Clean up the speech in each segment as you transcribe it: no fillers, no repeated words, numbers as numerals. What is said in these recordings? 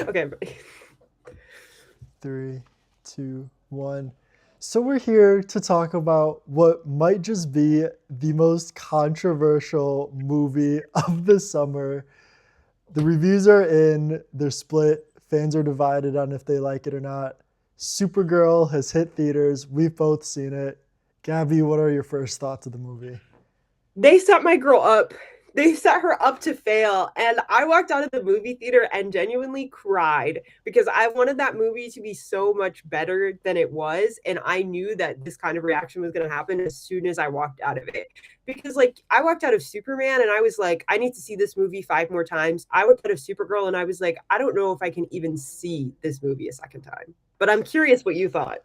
Okay. 3, 2, 1. So we're here to talk about what might just be the most controversial movie of the summer. The reviews are in, they're split, fans are divided on if they like it or not. Supergirl has hit theaters. We've both seen it. Gabby, what are your first thoughts of the movie? They set my girl up. They set her up to fail. And I walked out of the movie theater and genuinely cried because I wanted that movie to be so much better than it was. And I knew that this kind of reaction was going to happen as soon as I walked out of it. Because, like, I walked out of Superman and I was like, I need to see this movie 5 more times. I walked out of Supergirl and I was like, I don't know if I can even see this movie a second time. But I'm curious what you thought.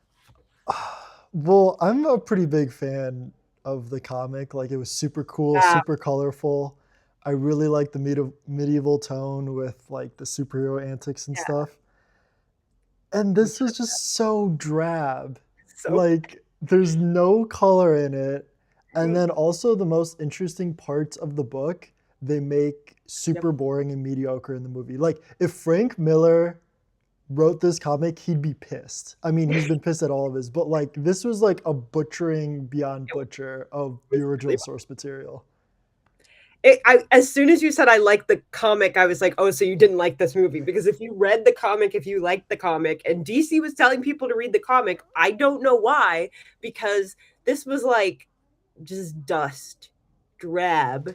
Well, I'm a pretty big fan of the comic. Like, it was super cool, Yeah. super colorful. I really like the medieval tone with like the superhero antics and Yeah. stuff. And this was just so drab. So Like, there's no color in it. And then also, the most interesting parts of the book, they make yep. super boring and mediocre in the movie. Like, if Frank Miller wrote this comic, he'd be pissed. I mean, he's been pissed at all of his, but like, this was like a butchering beyond It butcher of the was original really source material. as soon as you said I liked the comic, I was like, oh, so you didn't like this movie? Because if you read the comic, if you liked the comic, and DC was telling people to read the comic, I don't know why, because this was like just dust, drab,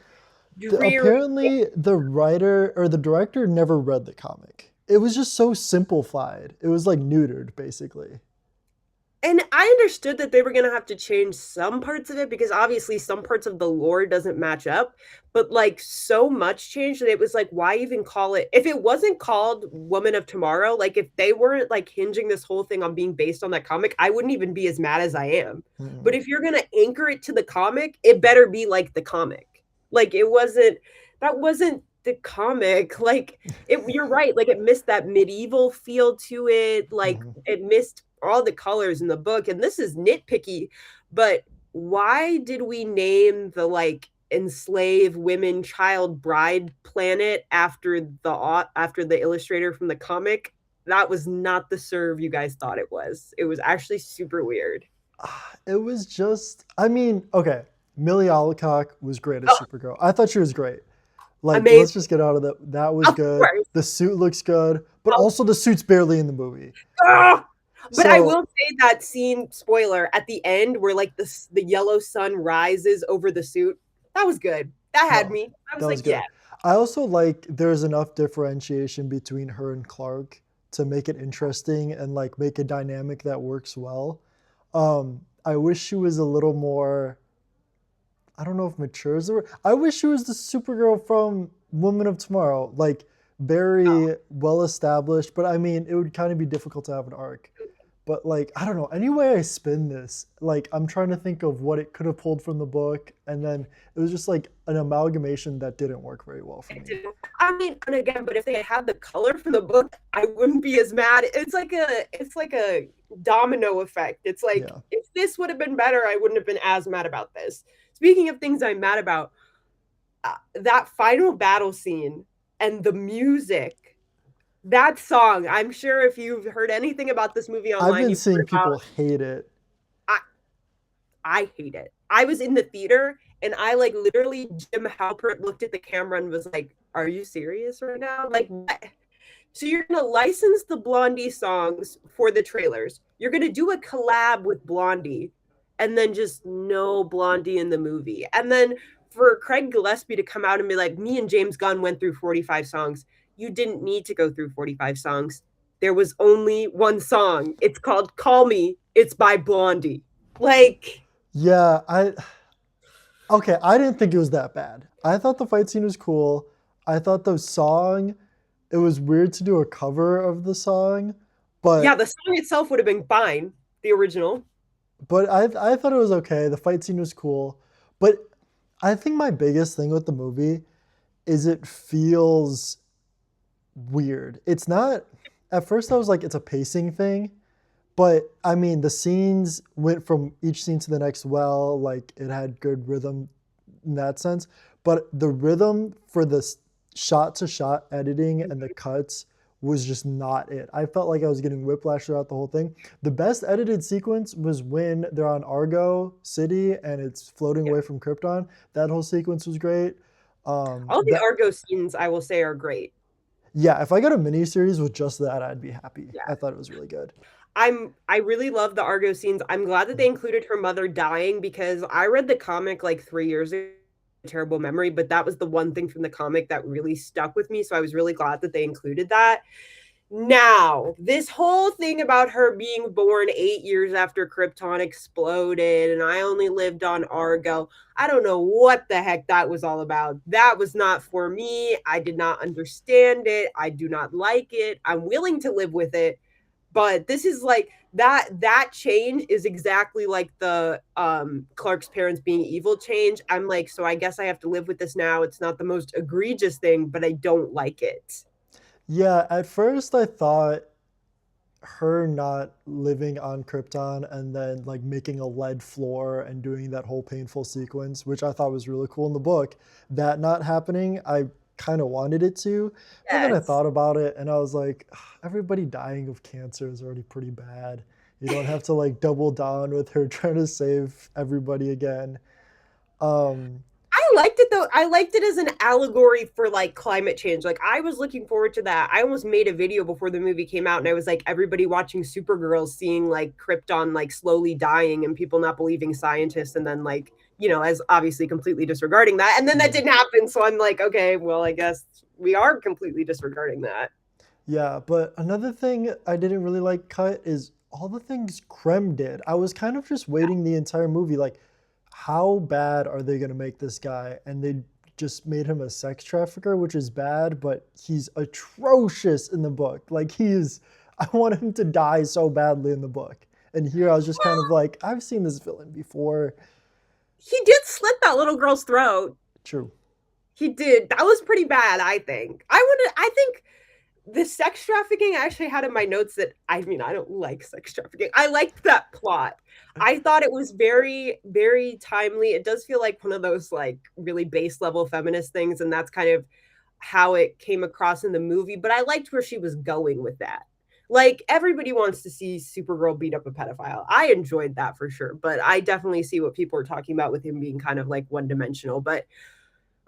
dreary. Apparently, the writer or the director never read the comic. It was just so simplified. It was like neutered, basically. And I understood that they were going to have to change some parts of it because obviously some parts of the lore doesn't match up, but like so much changed that it was like, why even call it? If it wasn't called Woman of Tomorrow, like if they weren't like hinging this whole thing on being based on that comic, I wouldn't even be as mad as I am. But Mm. if you're going to anchor it to the comic, it better be like the comic. Like it wasn't, that wasn't the comic. Like you're right. Like it missed that medieval feel to it. Like Mhm. it missed all the colors in the book. And this is nitpicky, but why did we name the like enslaved women child bride planet after the illustrator from the comic? That was not the serve you guys thought it was. It was actually super weird. It was just, I mean, okay, Millie Alcock was great as Oh, Supergirl. I thought she was great. Like, let's amazing. just get out of that. That was Of good. course. The suit looks good, but Of also the suit's barely in the movie. Ah! But I So, will say that scene, spoiler, at the end where like the yellow sun rises over the suit, that was good. That had no, me. I that was was like, yeah. good. I also like there's enough differentiation between her and Clark to make it interesting and like make a dynamic that works well. I wish she was a little more, I don't know if mature is the word. I wish she was the Supergirl from Woman of Tomorrow, like Oh, very well established. But I mean, it would kind of be difficult to have an arc. But like, I don't know. Any way I spin this, like I'm trying to think of what it could have pulled from the book, and then it was just like an amalgamation that didn't work very well for me. I mean, and again, but if they had the color from the book, I wouldn't be as mad. It's like a domino effect. It's like Yeah. if this would have been better, I wouldn't have been as mad about this. Speaking of things I'm mad about, that final battle scene and the music, that song. I'm sure if you've heard anything about this movie I've online, been you've seeing heard about. people hate it. I, I hate it. I was in the theater and I like literally Jim Halpert looked at the camera and was like, "Are you serious right now? Like what?" So you're gonna license the Blondie songs for the trailers. You're gonna do a collab with Blondie, and then just no Blondie in the movie. And then for Craig Gillespie to come out and be like, "Me and James Gunn went through 45 songs." You didn't need to go through 45 songs. There was only one song. It's called "Call Me." It's by Blondie. Like, Yeah, okay, I didn't think it was that bad. I thought the fight scene was cool. I thought the song, it was weird to do a cover of the song, yeah, but the song itself would have been fine, the original. I thought it was okay. The fight scene was cool, but I think my biggest thing with the movie is it feels weird. It's not. At first, I was like, it's a pacing thing, but I mean, the scenes went from each scene to the next well. Like it had good rhythm in that sense, but the rhythm for the shot to shot editing and the cuts was just not it. I felt like I was getting whiplash throughout the whole thing. The best edited sequence was when they're on Argo City and it's floating Yeah. away from Krypton. That whole sequence was great. All the That Argo scenes, I will say, are great. Yeah, if I got a miniseries with just that, I'd be happy. Yeah. I thought it was really good. I really love the Argo scenes. I'm glad that they included her mother dying because I read the comic like 3 years ago. Terrible memory, but that was the one thing from the comic that really stuck with me. So I was really glad that they included that. Now, this whole thing about her being born 8 years after Krypton exploded and I only lived on Argo, I don't know what the heck that was all about. That was not for me. I did not understand it. I do not like it. I'm willing to live with it. But this is like that change is exactly like the Clark's parents being evil change. I'm like, so I guess I have to live with this now. It's not the most egregious thing, but I don't like it. Yeah, at first I thought her not living on Krypton and then like making a lead floor and doing that whole painful sequence, which I thought was really cool in the book, that not happening, I kind of wanted it to. But then I Yes. thought about it and I was like, "Ugh, everybody dying of cancer is already pretty bad. You don't have to like double down with her trying to save everybody again." Um, I liked it though. I liked it as an allegory for like climate change. Like I was looking forward to that. I almost made a video before the movie came out and I was like everybody watching Supergirl seeing like Krypton like slowly dying and people not believing scientists and then like, as obviously completely disregarding that. And then that didn't happen. So I'm like, okay, well, I guess we are completely disregarding that. Yeah, but another thing I didn't really like cut is all the things Krem did. I was kind of just waiting the entire movie, like, how bad are they gonna make this guy? And they just made him a sex trafficker, which is bad, but he's atrocious in the book. Like I want him to die so badly in the book. And here I was just kind of like, I've seen this villain before. He did slit that little girl's throat. True. He did. That was pretty bad, I think. I think the sex trafficking I actually had in my notes that I mean, I don't like sex trafficking. I liked that plot. I thought it was very, very timely. It does feel like one of those like really base level feminist things, and that's kind of how it came across in the movie. But I liked where she was going with that. Like everybody wants to see Supergirl beat up a pedophile. I enjoyed that for sure, but I definitely see what people are talking about with him being kind of like one dimensional. But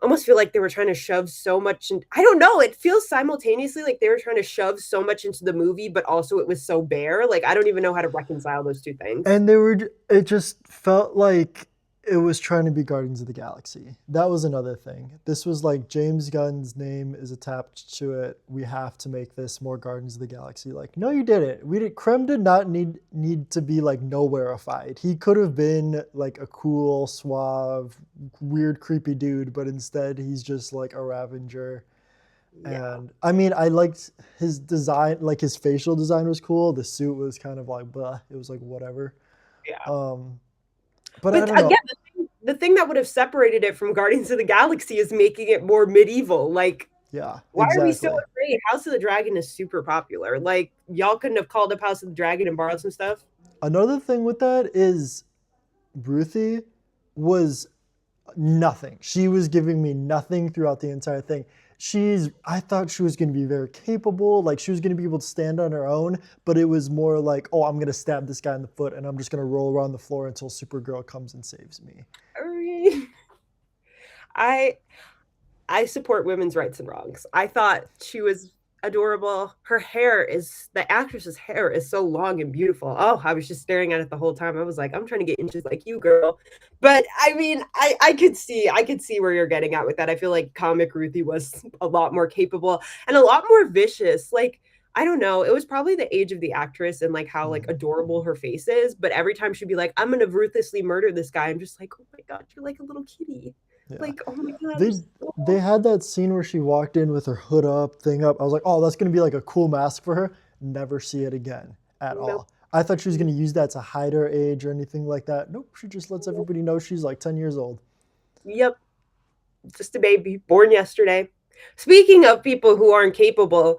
almost feel like they were trying to shove so much I don't know, it feels simultaneously like they were trying to shove so much into the movie but also it was so bare, like I don't even know how to reconcile those two things. And it just felt like it was trying to be Guardians of the Galaxy. That was another thing. This was like James Gunn's name is attached to it. We have to make this more Guardians of the Galaxy. Like, no, you didn't. Krem did not need to be like nowhereified. He could have been like a cool, suave, weird, creepy dude, but instead he's just like a Ravenger. Yeah. And I mean, I liked his design, like his facial design was cool. The suit was kind of like, blah. It was like whatever. Yeah. But I But don't know. again, the thing that would have separated it from Guardians of the Galaxy is making it more medieval. Like, Yeah, why are we so exactly. afraid? House of the Dragon is super popular. Like, y'all couldn't have called up House of the Dragon and borrowed some stuff? Another thing with that is Ruthie was nothing. She was giving me nothing throughout the entire thing. I thought she was going to be very capable, like she was going to be able to stand on her own, but it was more like, oh, I'm going to stab this guy in the foot and I'm just going to roll around the floor until Supergirl comes and saves me. I I support women's rights and wrongs. I thought she was adorable. The actress's hair is so long and beautiful. Oh, I was just staring at it the whole time. I was like, I'm trying to get inches like you, girl. But I mean, I could see where you're getting at with that. I feel like comic Ruthie was a lot more capable and a lot more vicious. Like, I don't know. It was probably the age of the actress and like how like adorable her face is. But every time she'd be like, I'm gonna ruthlessly murder this guy, I'm just like, oh my god, you're like a little kitty. Yeah. Like, oh my god. They had that scene where she walked in with her hood up, thing up. I was like, oh, that's going to be like a cool mask for her. Never see it again at all. I thought she was going to use that to hide her age or anything like that. Nope, she just lets everybody know she's like 10 years old. Yep. Just a baby born yesterday. Speaking of people who aren't capable,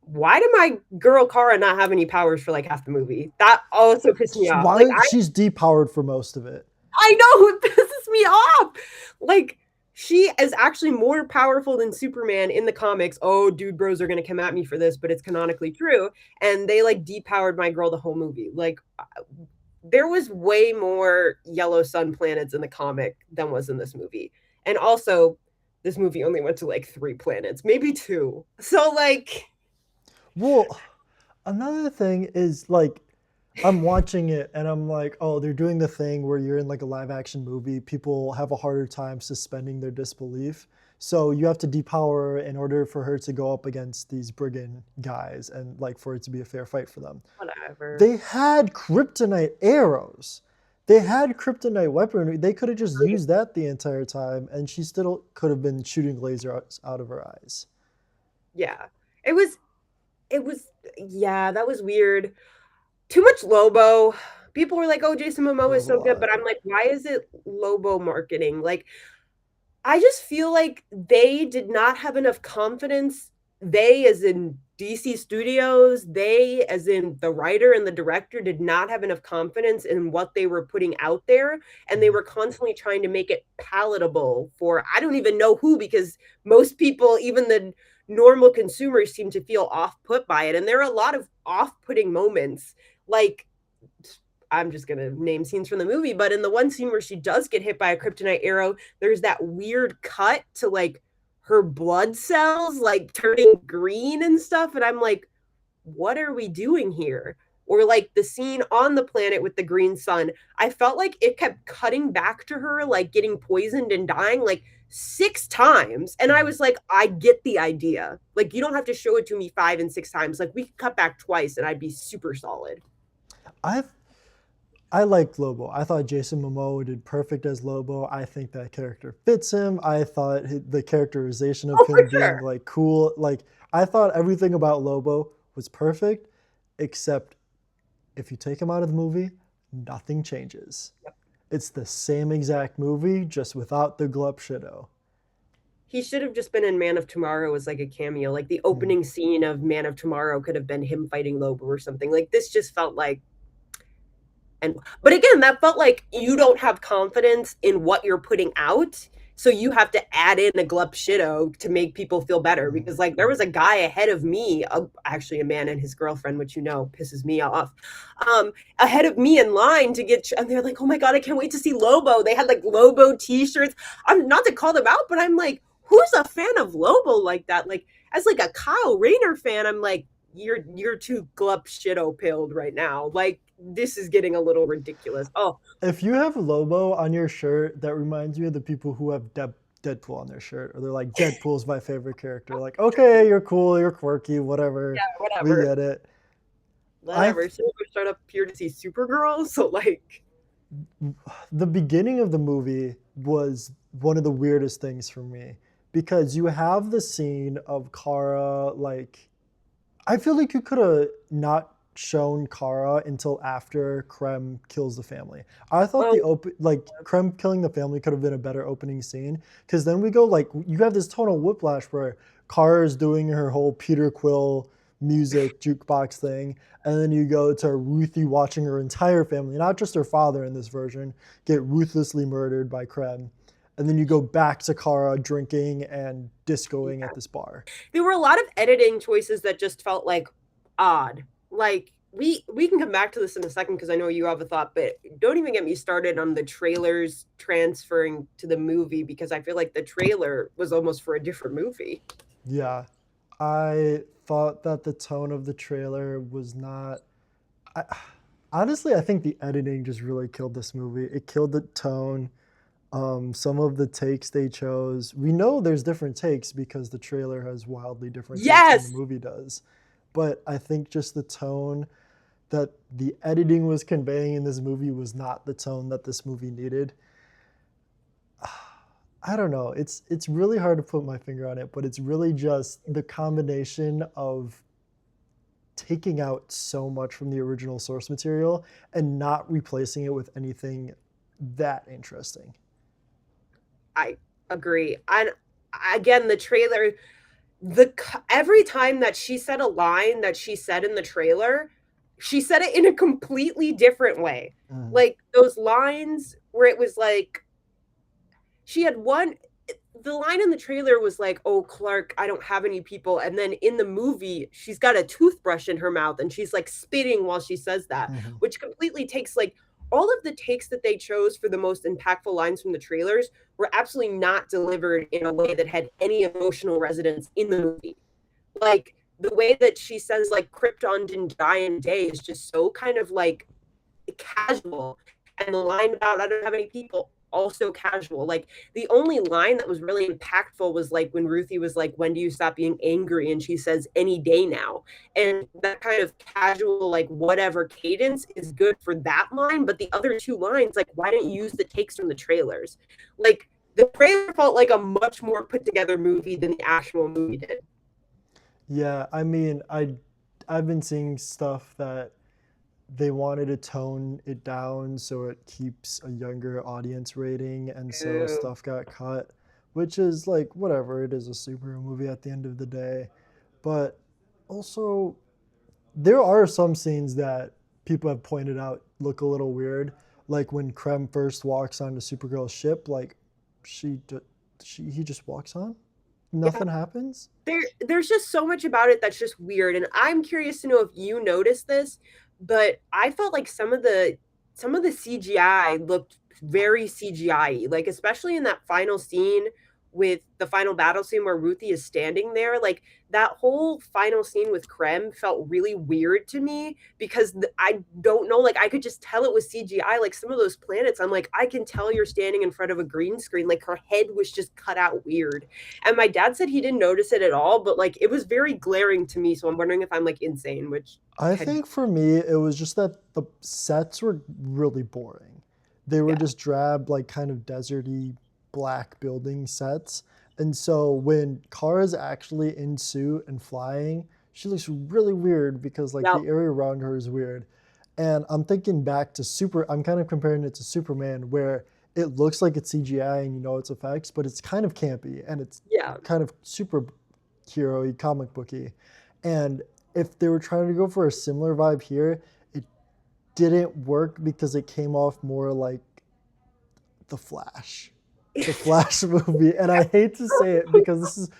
why did my girl Kara not have any powers for like half the movie? That also pissed me off. Why? Like She's depowered for most of it. I know it pisses me off. Like she is actually more powerful than Superman in the comics. Oh, dude bros are going to come at me for this, but it's canonically true. And they like depowered my girl the whole movie. Like there was way more yellow sun planets in the comic than was in this movie. And also this movie only went to like 3 planets, maybe 2. So like Well, another thing is like I'm watching it and I'm like, oh, they're doing the thing where you're in like a live action movie. People have a harder time suspending their disbelief. So you have to depower her in order for her to go up against these brigand guys and like for it to be a fair fight for them. whatever. They had kryptonite arrows. They had kryptonite weaponry. They could have just used that the entire time and she still could have been shooting lasers out of her eyes. Yeah. It was yeah, that was weird. Too much Lobo. People were like, "Oh, Jason There Momoa is was a so good," lot. but I'm like, "Why is it Lobo marketing?" Like, I just feel like they did not have enough confidence. They, as in DC Studios, they, as in the writer and the director, did not have enough confidence in what they were putting out there. And they Mhm. were constantly trying to make it palatable for I don't even know who, because most people, even the normal consumers, seem to feel off put by it. And there are a lot of off putting moments. Like, I'm just gonna name scenes from the movie, but in the one scene where she does get hit by a kryptonite arrow, there's that weird cut to like her blood cells like turning green and stuff, and I'm like, what are we doing here? Or like the scene on the planet with the green sun, I felt like it kept cutting back to her, like getting poisoned and dying like 6 times. And I Mhm. was like, I get the idea. Like, you don't have to show it to me 5 and 6 times. Like, we could cut back twice and I'd be super solid. I I liked Lobo. I thought Jason Momoa did perfect as Lobo. I think that character fits him. I thought the characterization of Oh, for him being sure. like cool, like I thought everything about Lobo was perfect, except if you take him out of the movie, nothing changes. It's the same exact movie, just without the glup shido. He should have just been in Man of Tomorrow as like a cameo. Like the Mm. opening scene of Man of Tomorrow could have been him fighting Lobo or something. Like this just felt like and but again, that felt like you don't have confidence in what you're putting out. So you have to add in a glup shido to make people feel better Mm. because like there was a guy ahead of me, actually a man and his girlfriend, which you know pisses me off, ahead of me in line to get, and they're like, oh my god, I can't wait to see Lobo. They had like Lobo T-shirts. I'm not to call them out, but I'm like, who's a fan of Lobo like that? Like as like a Kyle Rayner fan, I'm like, you're too glup shido pilled right now. Like this is getting a little ridiculous. Oh, If you have Lobo on your shirt, that reminds me of the people who have Deadpool on their shirt, or they're like, Deadpool's my favorite character. Like, okay, you're cool, you're quirky, whatever, yeah, we whatever. get it. I Whatever. So we start up here to see Supergirl. So like the beginning of the movie was one of the weirdest things for me because you have the scene of Kara like I feel like you could have not shown Kara until after Krem kills the family. I thought oh like Krem killing the family could have been a better opening scene because then we go like you have this tonal whiplash where Kara is doing her whole Peter Quill music jukebox thing, and then you go to Ruthie watching her entire family, not just her father in this version, get ruthlessly murdered by Krem. And then you go back to Kara drinking and discoing yeah. at this bar. There were a lot of editing choices that just felt like odd. Like we can come back to this in a second because I know you have a thought, but don't even get me started on the trailers transferring to the movie because I feel like the trailer was almost for a different movie. Yeah, I thought that the tone of the trailer was not. I, honestly, I think the editing just really killed this movie. It killed the tone. Some of the takes they chose, we know there's different takes because the trailer has wildly different takes than the Yes. movie does. But I think just the tone that the editing was conveying in this movie was not the tone that this movie needed. I don't know. It's really hard to put my finger on it, but it's really just the combination of taking out so much from the original source material and not replacing it with anything that interesting. I agree. And again, the trailer, the every time that she said a line that she said in the trailer, she said it in a completely different way. Mm. Like those lines where it was like she had one the line in the trailer was like, "Oh, Clark, I don't have any people." And then in the movie, she's got a toothbrush in her mouth and she's like spitting while she says that, Mhm. which completely takes like all of the takes that they chose for the most impactful lines from the trailers were absolutely not delivered in a way that had any emotional resonance in the movie. Like the way that she says like Krypton didn't die in a day is just so kind of like casual. And the line about I don't have any people also casual. Like the only line that was really impactful was like when Ruthie was like, "When do you stop being angry?" And she says, "Any day now." And that kind of casual, like whatever cadence is good for that line. But the other two lines, like, why didn't you use the takes from the trailers? Like the trailer felt like a much more put together movie than the actual movie did. Yeah, I mean, I've been seeing stuff that they wanted to tone it down so it keeps a younger audience rating, and so Ooh. stuff got cut, which is like whatever, it is a superhero movie at the end of the day. But also, there are some scenes that people have pointed out look a little weird, like when Krem first walks onto Supergirl's ship, like she, he just walks on, Yeah. nothing happens. There's just so much about it that's just weird, and I'm curious to know if you noticed this, but I felt like some of the CGI looked very CGI, like especially in that final scene with the final battle scene where Ruthie is standing there, like that whole final scene with Krem felt really weird to me because I don't know, like I could just tell it was CGI. Like some of those planets, I'm like, I can tell you're standing in front of a green screen. Like her head was just cut out weird. And my dad said he didn't notice it at all, but like it was very glaring to me. So I'm wondering if I'm like insane, which I could think for me, it was just that the sets were really boring. They were yeah. just drab, like kind of deserty black building sets. And so when Kara's actually in suit and flying, she looks really weird because like Now the area around her is weird. And I'm thinking back to I'm kind of comparing it to Superman where it looks like it's CGI and you know it's effects, but it's kind of campy and it's yeah. kind of superhero-y, comic booky. And if they were trying to go for a similar vibe here, it didn't work because it came off more like the Flash, the Flash movie. And I hate to say it because this is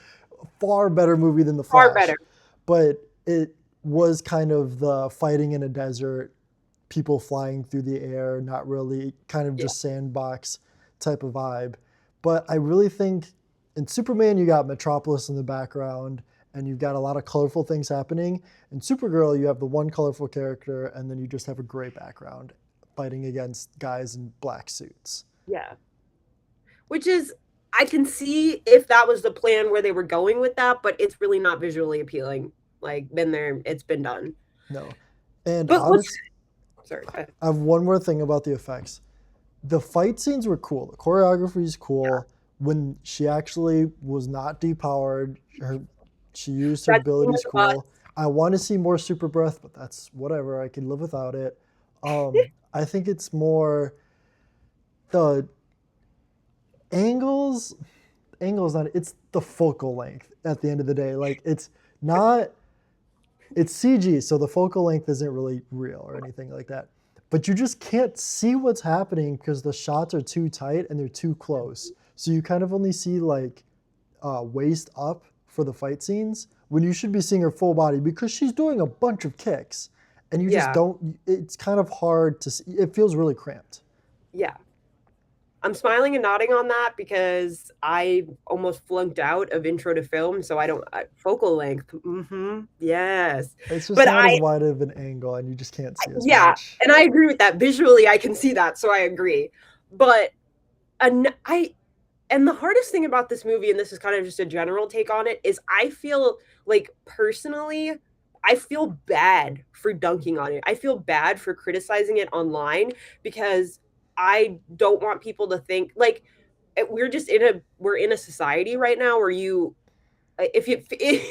a far better movie than the Far better. Flash, but it was kind of the fighting in a desert, people flying through the air, not really kind of Yeah. just sandbox type of vibe. But I really think in Superman, you got Metropolis in the background and you've got a lot of colorful things happening. In Supergirl, you have the one colorful character and then you just have a gray background fighting against guys in black suits. Yeah. Which is I can see if that was the plan where they were going with that, but it's really not visually appealing. Like been there, it's been done. No. And But what's honest, sorry, go ahead. I have one more thing about the effects. The fight scenes were cool. The choreography is Yeah. cool. When she actually was not depowered, she used her That scene abilities with us, cool. I want to see more super breath, but that's whatever. I can live without it. I think it's more the angles. Angles not. It's the focal length at the end of the day. Like it's not. It's CG, so the focal length isn't really real or anything like that. But you just can't see what's happening because the shots are too tight and they're too close. So you kind of only see like waist up for the fight scenes when you should be seeing her full body because she's doing a bunch of kicks and you just yeah. don't. It's kind of hard to see. It feels really cramped. Yeah. I'm smiling and nodding on that because I almost flunked out of intro to film, so I don't focal length. Yes. It's just But not as wide of an angle and you just can't see as yeah, much. and I agree with that. Visually, I can see that, so I agree. But I and the hardest thing about this movie, and this is kind of just a general take on it, is I feel like personally, I feel bad for dunking on it. I feel bad for criticizing it online because I don't want people to think like we're in a society right now where you if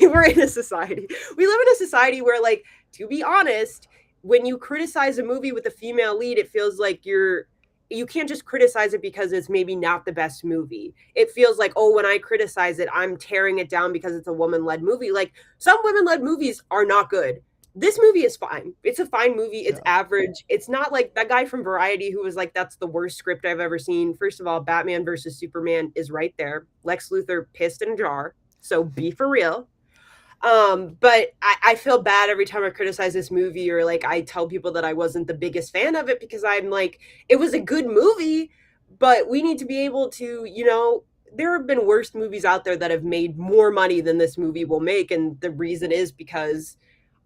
we're in a society, we live in a society where like to be honest, when you criticize a movie with a female lead, it feels like you can't just criticize it because it's maybe not the best movie. It feels like, oh, when I criticize it, I'm tearing it down because it's a woman-led movie. Like some women-led movies are not good. this movie is fine. It's a fine movie. It's Yeah. average. It's not like that guy from Variety who was like, that's the worst script I've ever seen. First of all, Batman versus Superman is right there. Lex Luthor pissed in a jar. So be for real. But I feel bad every time I criticize this movie or like I tell people that I wasn't the biggest fan of it because I'm like, it was a good movie, but we need to be able to, there have been worse movies out there that have made more money than this movie will make. And the reason is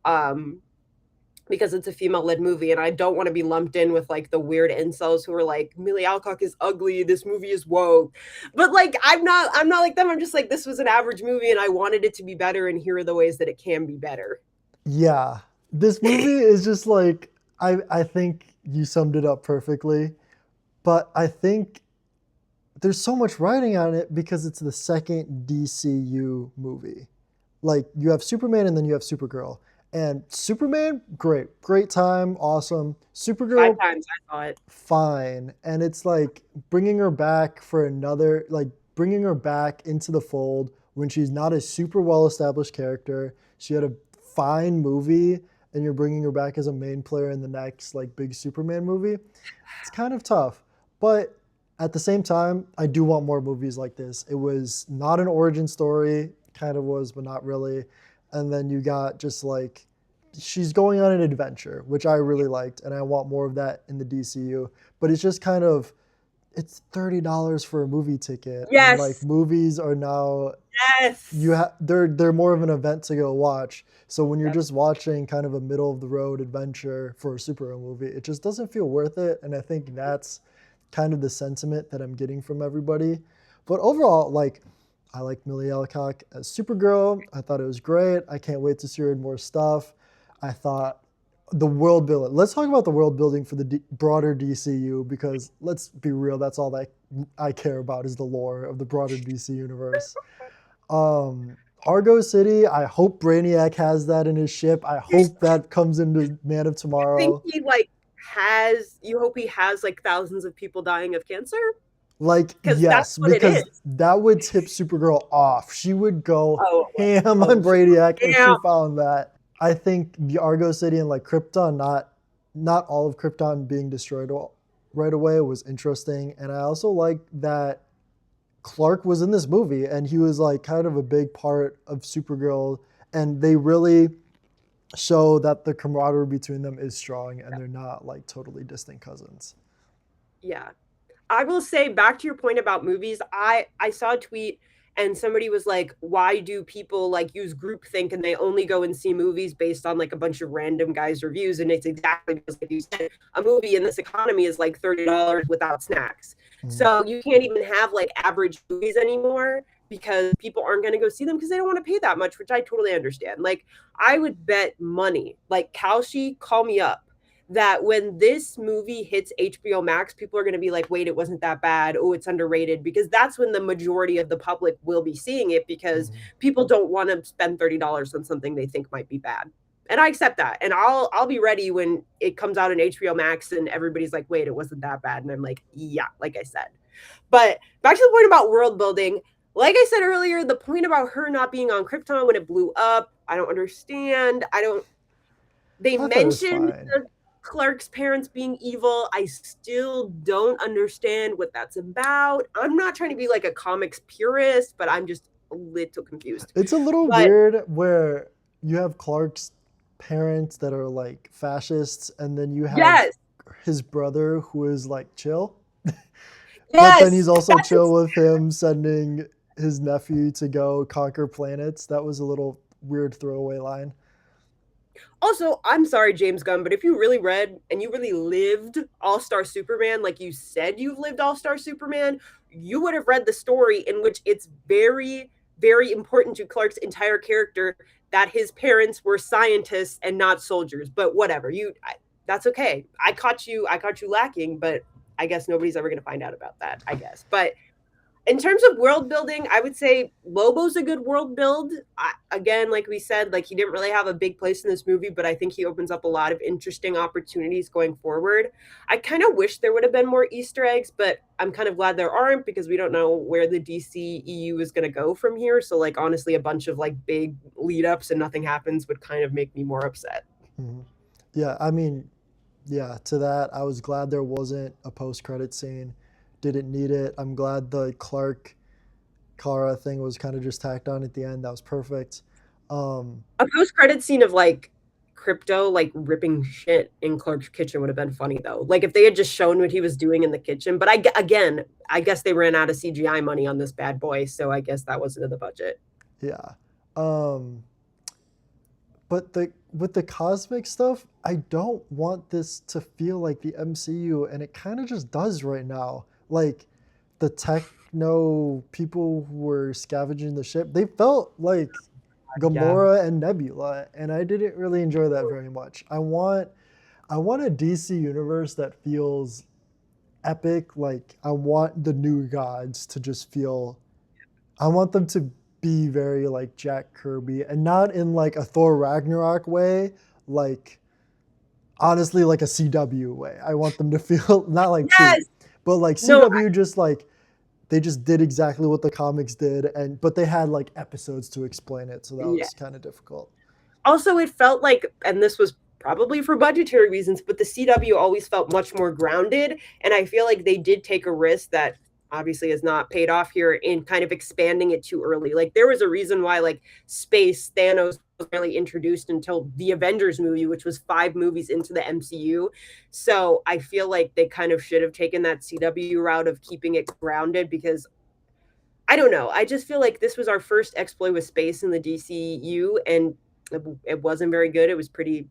um because it's a female-led movie and I don't want to be lumped in with like the weird incels who are like Millie Alcock is ugly, this movie is woke. But like I'm not like them. I'm just like this was an average movie and I wanted it to be better and here are the ways that it can be better. Yeah. This movie is just like I think you summed it up perfectly. But I think there's so much writing on it because it's the second DCU movie. Like you have Superman and then you have Supergirl. And Superman, great time, awesome. Five Supergirl, times I thought. fine. And it's like bringing her back for another, like bringing her back into the fold when she's not a super well established character. She had a fine movie, and you're bringing her back as a main player in the next like big Superman movie. It's kind of tough. But at the same time, I do want more movies like this. It was not an origin story, kind of was, but not really. And then you got just like she's going on an adventure, which I really liked, and I want more of that in the DCU. But it's just kind of it's $30 for a movie ticket, and like Yes. movies are now Yes. they're more of an event to go watch. So when you're Yep. just watching kind of a middle of the road adventure for a superhero movie, it just doesn't feel worth it. And I think that's kind of the sentiment that I'm getting from everybody. But overall, like I like Millie Alcock as Supergirl. I thought it was great. I can't wait to see her in more stuff. I thought the world building. Let's talk about the world building for the broader DCU because let's be real, that's all that I care about is the lore of the broader DC universe. Argo City, I hope Brainiac has that in his ship. I hope that comes into Man of You think Tomorrow. he like has you hope he has like thousands of people dying of cancer? Like, Because that's yes, what it because is. that would tip Supergirl off. She would go Oh, ham oh, on Brainiac if she yeah. found that. I think the Argo City and like Krypton, not all of Krypton being destroyed right away was interesting. And I also like that Clark was in this movie and he was like kind of a big part of Supergirl. And they really show that the camaraderie between them is strong and they're not like totally distant cousins. Yeah. I will say back to your point about movies, I saw a tweet and somebody was like, why do people like use groupthink and they only go and see movies based on like a bunch of random guys' reviews? And it's exactly because like you said, a movie in this economy is like $30 without snacks. Mm. So you can't even have like average movies anymore because people aren't going to go see them because they don't want to pay that much, which I totally understand. Like I would bet money, like Kalshi, call me up that when this movie hits HBO Max, people are going to be like, wait, it wasn't that bad. Oh, it's underrated. Because that's when the majority of the public will be seeing it because people don't want to spend $30 on something they think might be bad. And I accept that. And I'll be ready when it comes out on HBO Max and everybody's like, wait, it wasn't that bad. And I'm like, yeah, like I said. But back to the point about world building. Like I said earlier, the point about her not being on Krypton when it blew up, I don't understand. They I thought it was mentioned fine. Clark's parents being evil. I still don't understand what that's about. I'm not trying to be like a comics purist, but I'm just a little confused. It's a little But weird where you have Clark's parents that are like fascists, and then you have yes, his brother who is like chill. But then yes, he's also chill with him sending his nephew to go conquer planets. That was a little weird throwaway line. Also, I'm sorry, James Gunn, but if you really read and you really lived All Star Superman, like you said you've lived All Star Superman, you would have read the story in which it's very, very important to Clark's entire character that his parents were scientists and not soldiers. But whatever, that's okay. I caught you lacking, but I guess nobody's ever going to find out about that, I guess. But in terms of world building, I would say Lobo's a good world build. Again, like we said, like he didn't really have a big place in this movie, but I think he opens up a lot of interesting opportunities going forward. I kind of wish there would have been more Easter eggs, but I'm kind of glad there aren't because we don't know where the DC EU is going to go from here. So like honestly, a bunch of like big lead ups and nothing happens would kind of make me more upset. Mhm. Yeah, I mean, yeah, to that, I was glad there wasn't a post-credit scene. Didn't need it. I'm glad the Clark Kara thing was kind of just tacked on at the end. That was perfect. Um, A post-credit scene of like Crypto like ripping shit in Clark's kitchen would have been funny though. Like if they had just shown what he was doing in the kitchen. But again, I guess they ran out of CGI money on this bad boy, so I guess that wasn't in the budget. yeah. Um, but the with the cosmic stuff, I don't want this to feel like the MCU, and it kind of just does right now. Like the techno people who were scavenging the ship, they felt like Yeah. Gamora and Nebula, and I didn't really enjoy that very much. I want a DC universe that feels epic. Like I want the new gods to just feel. I want them to be very like Jack Kirby, and not in like a Thor Ragnarok way. Like honestly, like a CW way. I want them to feel not like cheap, Yes. but like No, CW just like they just did exactly what the comics did, and but they had like episodes to explain it, so that yeah. was kind of difficult. Also, it felt like, and this was probably for budgetary reasons, but the CW always felt much more grounded. And I feel like they did take a risk that obviously has not paid off here in kind of expanding it too early. Like there was a reason why like space Thanos was really introduced until the Avengers movie, which was 5 movies into the MCU. So I feel like they kind of should have taken that CW route of keeping it grounded because I don't know. I just feel like this was our first exploit with space in the DCU, and it wasn't very good. It was pretty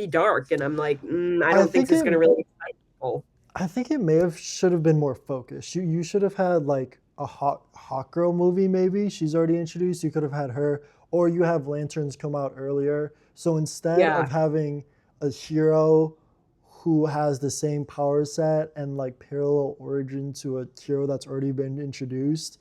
dark, and I'm like, I I don't think think this is it going to really excite people. I think it may have should have been more focused. You should have had like a hot girl movie maybe. She's already introduced. You could have had her, or you have Lanterns come out earlier. So instead Yeah, of having a hero who has the same power set and like parallel origin to a hero that's already been introduced,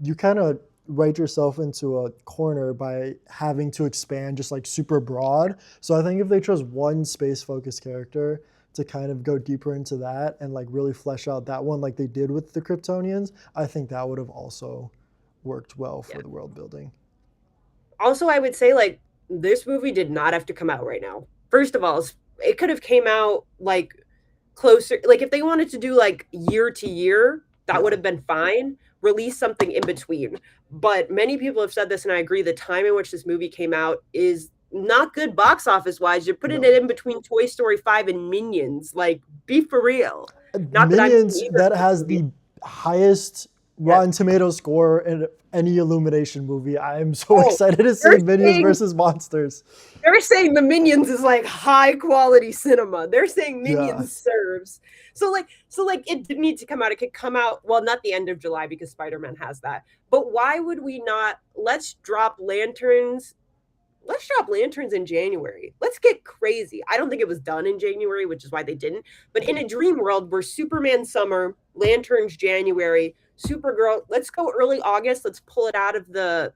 you kind of write yourself into a corner by having to expand just like super broad. So I think if they chose one space focused character to kind of go deeper into that and like really flesh out that one like they did with the Kryptonians, I think that would have also worked well yeah. for the world building. Also, I would say like this movie did not have to come out right now. First of all, it could have came out like closer. Like if they wanted to do like year to year, that would Yeah. have been fine. Release something in between. But many people have said this, and I agree. The time in which this movie came out is not good box office wise. You're putting it No. in between Toy Story 5 and Minions. Like, be for real. Not that I've seen Minions either that of those has movies. the highest Yeah. Rotten Tomato score in any Illumination movie. I am so Oh, excited to see they're Minions saying versus Monsters. they're saying the Minions is like high quality cinema. They're saying Yeah. Minions serves. So like it didn't need to come out. It could come out, well, not the end of July because Spider-Man has that. But why would we not let's drop lanterns in January. Let's get crazy. I don't think it was done in January, which is why they didn't. But in a dream world where Superman summer, lanterns January, Supergirl, let's go early August. Let's pull it out of the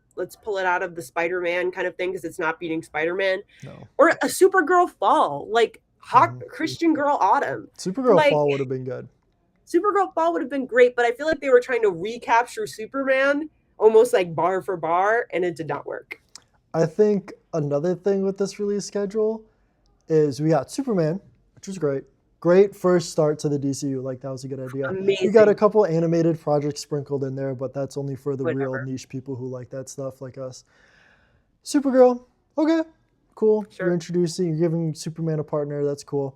Spider-Man kind of thing because it's not beating Spider-Man. No. Or a Supergirl fall, like hot Mhm. Christian Girl autumn. Supergirl Like Fall would have been good. Supergirl fall would have been great, but I feel like they were trying to recapture Superman almost like bar for bar, and it did not work. I think another thing with this release schedule is we got Superman, which was great. Great first start to the DCU. Like, that was a good idea. We got a Amazing. couple animated projects sprinkled in there, but that's only for the real Whatever. niche people who like that stuff, like us. Supergirl, okay, cool. You're Sure. you're giving Superman a partner. That's cool.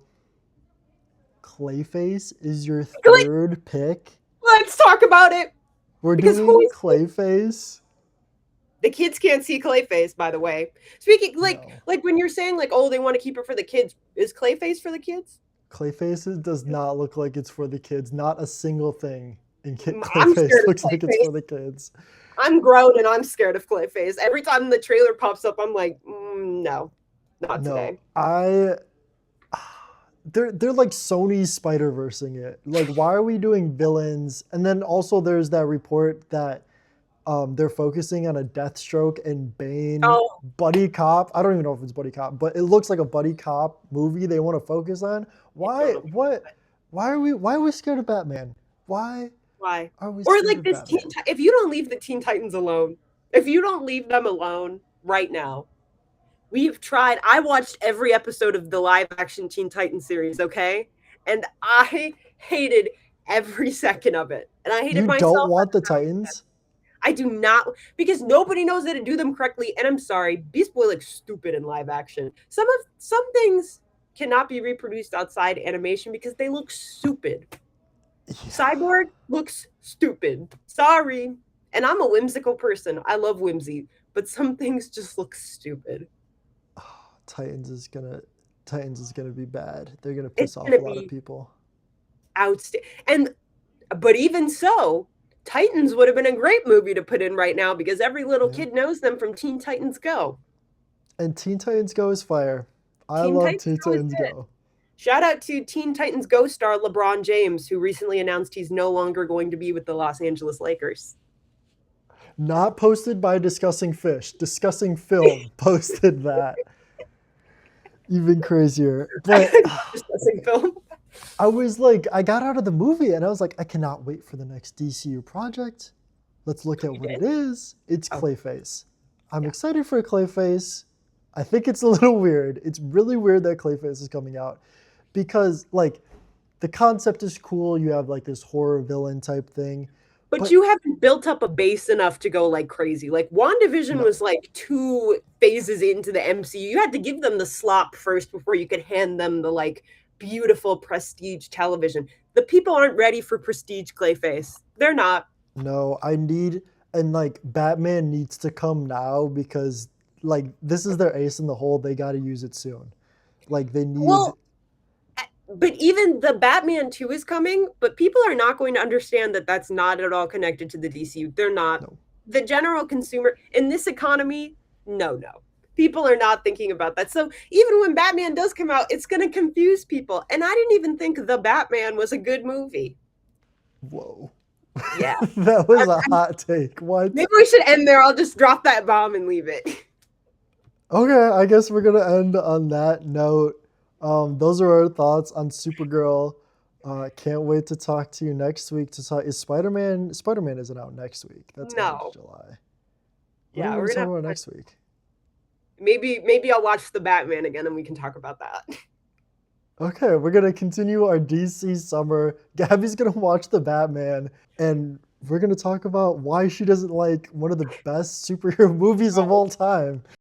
Clayface is your Like, third pick. let's talk about it We're because who doing is Clayface. the kids can't see Clayface, by the way. Speaking No. like when you're saying like, oh, they want to keep it for the kids, is Clayface for the kids? Clayface does not look like it's for the kids. Not a single thing in I'm Clayface scared of looks like it's for Clayface. the kids. I'm grown and I'm scared of Clayface. Every time the trailer pops up, I'm like, no, not No, today. they're like Sony Spider-Versing it. Like, why are we doing villains? And then also there's that report that they're focusing on a Deathstroke and Bane Oh, buddy cop. I don't even know if it's buddy cop, but it looks like a buddy cop movie they want to focus on. I Why? don't know What? Why are we scared of Batman? Why why. are we Or scared like of this Batman? if you don't leave the Teen Titans alone, if you don't leave them alone right now, we've tried. I watched every episode of the live action Teen Titans series, okay? And I hated every second of it. And I hated You don't myself. want the Titans? I do not, because nobody knows how to do them correctly. And I'm sorry, Beast Boy looks stupid in live action. Some things cannot be reproduced outside animation because they look stupid. Yeah. Cyborg looks stupid. Sorry. And I'm a whimsical person. I love whimsy, but some things just look stupid. Oh, Titans is gonna be bad. They're gonna piss off a lot of people. Outstanding. But even so, Titans would have been a great movie to put in right now because every little kid knows them from Teen Titans Go. And Teen Titans Go is fire. I love Teen Titans Go. Shout out to Teen Titans Go star LeBron James, who recently announced he's no longer going to be with the Los Angeles Lakers. Not posted by Discussing Fish. Discussing Film posted that. Even crazier. But Discussing Film. I was like, I got out of the movie and I was like, I cannot wait for the next DCU project. Let's look at what it is. It's Clayface. I'm excited for Clayface. I think it's a little weird. It's really weird that Clayface is coming out because like the concept is cool. You have like this horror villain type thing. But you haven't built up a base enough to go like crazy. Like WandaVision was like 2 phases into the MCU. You had to give them the slop first before you could hand them the like beautiful prestige television. The people aren't ready for prestige Clayface. They're not. No, and like Batman needs to come now because like this is their ace in the hole. They got to use it soon. Like they need. Well, but even the Batman 2 is coming, but people are not going to understand that that's not at all connected to the DCU. They're not. No. The general consumer in this economy, no. People are not thinking about that. So even when Batman does come out, it's going to confuse people. And I didn't even think The Batman was a good movie. Whoa. Yeah. That was a hot take. What? Maybe we should end there. I'll just drop that bomb and leave it. Okay, I guess we're going to end on that note. Those are our thoughts on Supergirl. Can't wait to talk to you next week. Is Spider-Man isn't out next week. That's no. July. Yeah, we're going to talk about next week. Maybe I'll watch The Batman again and we can talk about that. Okay, we're going to continue our DC summer. Gabby's going to watch The Batman and we're going to talk about why she doesn't like one of the best superhero movies of all time.